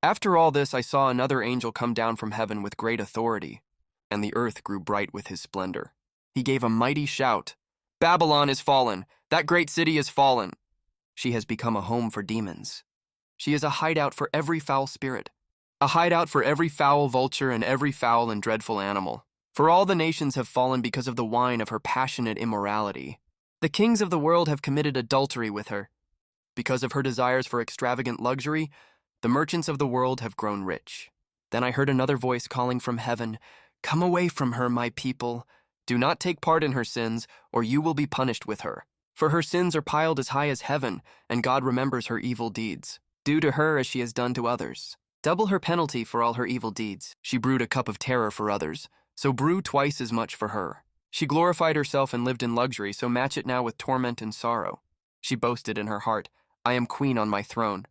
After all this, I saw another angel come down from heaven with great authority, and the earth grew bright with his splendor. He gave a mighty shout. Babylon is fallen! That great city is fallen! She has become a home for demons. She is a hideout for every foul spirit, a hideout for every foul vulture and every foul and dreadful animal. For all the nations have fallen because of the wine of her passionate immorality. The kings of the world have committed adultery with her. Because of her desires for extravagant luxury, the merchants of the world have grown rich. Then I heard another voice calling from heaven, "Come away from her, my people. Do not take part in her sins, or you will be punished with her. For her sins are piled as high as heaven, and God remembers her evil deeds. Do to her as she has done to others. Double her penalty for all her evil deeds. She brewed a cup of terror for others, so brew twice as much for her. She glorified herself and lived in luxury, so match it now with torment and sorrow. She boasted in her heart, 'I am queen on my throne.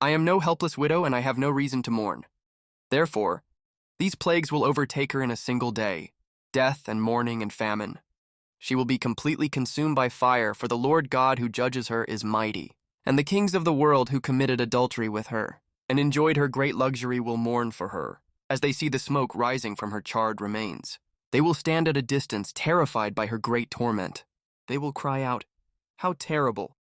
I am no helpless widow, and I have no reason to mourn.' Therefore, these plagues will overtake her in a single day, death and mourning and famine. She will be completely consumed by fire, for the Lord God who judges her is mighty. And the kings of the world who committed adultery with her and enjoyed her great luxury will mourn for her, as they see the smoke rising from her charred remains. They will stand at a distance, terrified by her great torment. They will cry out, 'How terrible!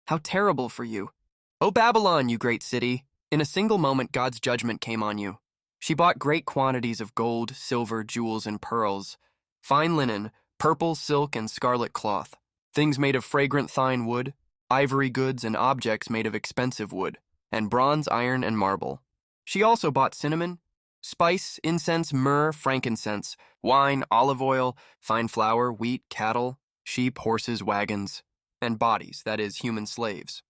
How terrible for you! O Babylon, you great city!' In a single moment God's judgment came on you. She bought great quantities of gold, silver, jewels, and pearls, fine linen, purple, silk, and scarlet cloth, things made of fragrant thine wood, ivory goods, and objects made of expensive wood, and bronze, iron, and marble. She also bought cinnamon, spice, incense, myrrh, frankincense, wine, olive oil, fine flour, wheat, cattle, sheep, horses, wagons, and bodies, that is, human slaves.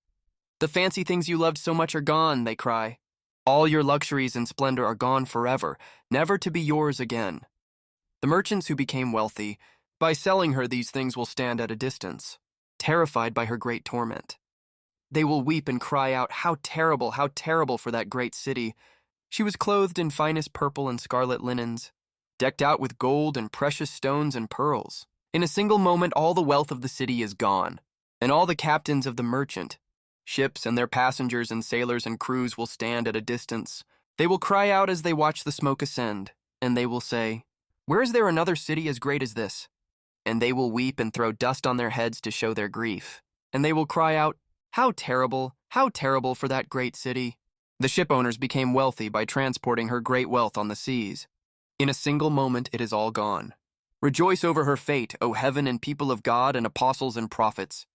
'The fancy things you loved so much are gone,' they cry. 'All your luxuries and splendor are gone forever, never to be yours again.' The merchants who became wealthy by selling her these things will stand at a distance, terrified by her great torment. They will weep and cry out, 'How terrible for that great city! She was clothed in finest purple and scarlet linens, decked out with gold and precious stones and pearls. In a single moment all the wealth of the city is gone, and all the captains of the merchant ships and their passengers and sailors and crews will stand at a distance. They will cry out as they watch the smoke ascend, and they will say, 'Where is there another city as great as this?' And they will weep and throw dust on their heads to show their grief. And they will cry out, 'How terrible for that great city!' The ship owners became wealthy by transporting her great wealth on the seas. In a single moment it is all gone. Rejoice over her fate, O heaven and people of God and apostles and prophets.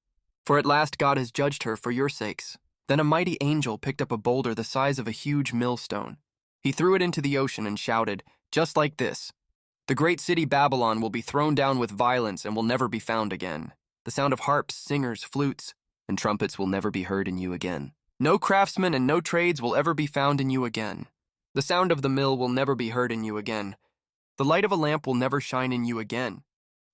For at last God has judged her for your sakes." Then a mighty angel picked up a boulder the size of a huge millstone. He threw it into the ocean and shouted, just like this, "The great city Babylon will be thrown down with violence and will never be found again. The sound of harps, singers, flutes, and trumpets will never be heard in you again. No craftsmen and no trades will ever be found in you again. The sound of the mill will never be heard in you again. The light of a lamp will never shine in you again.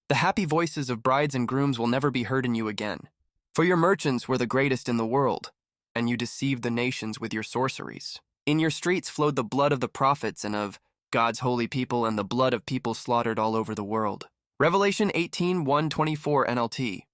The happy voices of brides and grooms will never be heard in you again. For your merchants were the greatest in the world, and you deceived the nations with your sorceries. In your streets flowed the blood of the prophets and of God's holy people and the blood of people slaughtered all over the world." Revelation 18:1-24 NLT.